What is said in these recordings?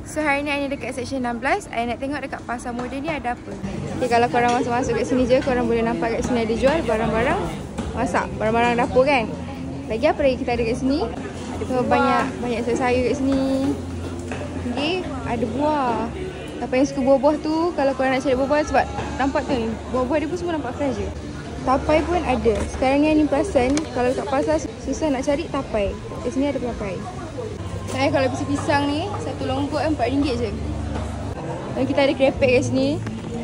So hari ni Aina dekat section 16. Aina nak tengok dekat pasar moden ni ada apa. Okay, kalau korang masuk-masuk kat sini je, korang boleh nampak kat sini ada jual barang-barang masak, barang-barang dapur kan. Lagi apa lagi kita ada kat sini? So, banyak sayur kat sini. Okay, ada buah. Siapa yang suka buah-buah tu, kalau korang nak cari buah-buah, sebab nampak tu ni, buah-buah dia pun semua nampak fresh je. Tapai pun ada. Sekarang ni perasan, kalau kat pasar susah nak cari tapai. Kat sini ada tapai. Saya kalau pisang ni, satu longkok RM4 je. Dan kita ada krepek kat sini.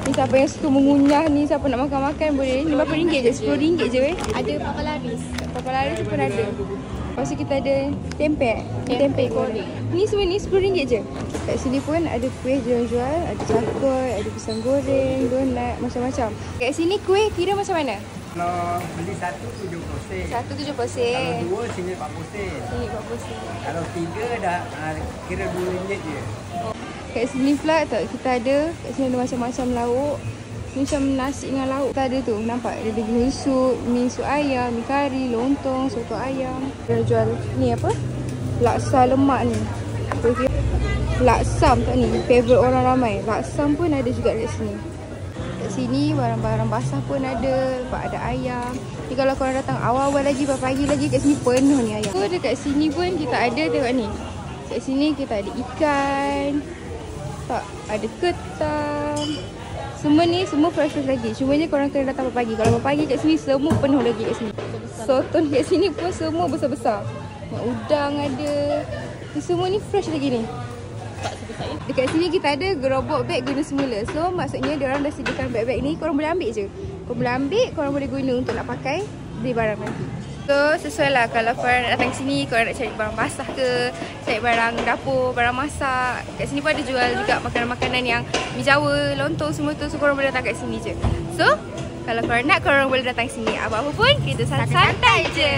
Ni siapa yang suka mengunyah ni, siapa nak makan-makan boleh. Ni berapa ringgit je? RM10 je weh. Ada papa laris. Papa laris pun ada. Lepas tu kita ada tempe. Tempe goreng. Ni semua ni RM10 je. Kat sini pun ada kuih jual-jual. Ada cakoi, ada pisang goreng, donat, macam-macam. Kat sini kuih kira macam mana? Kalau beli satu 70 sen. Satu 70 Kalau sen. dua sini 40 sen. Sini 40 sen. Kalau tiga dah kira RM2 je. Kat sini pula tak, kita ada. Kat sini ada macam-macam lauk. Ni macam nasi dengan lauk. Kita ada tu, nampak? Ada bihun sup, mi sup ayam, mi kari, lontong, soto ayam. Dia jual ni apa? Laksa lemak ni. Laksam tak ni? Favourite orang ramai. Laksam pun ada juga kat sini. Kat sini barang-barang basah pun ada. Sebab ada ayam. Ni kalau korang datang awal-awal lagi, pagi lagi, kat sini penuh ni ayam. So dekat sini pun kita ada, tengok ni. Kat sini kita ada ikan. Tak, ada ketam. Semua ni semua fresh-fresh lagi. Cuma je korang kena datang pagi. Kalau pagi kat sini semua penuh lagi kat sini. Soton kat sini pun semua besar-besar. Udang ada. Ni semua ni fresh lagi ni. Dekat sini kita ada gerobak beg guna semula. So maksudnya diorang dah sediakan beg-beg ni, korang boleh ambil je. Korang boleh ambil, korang boleh guna untuk nak pakai beli barang nanti. So sesuai lah kalau korang nak datang sini, korang nak cari barang basah ke, cari barang dapur, barang masak. Kat sini pun ada jual juga makanan-makanan yang mi Jawa, lontong semua tu. So korang boleh datang kat sini je. So kalau korang nak, korang boleh datang sini. Apa-apa pun kita santai je.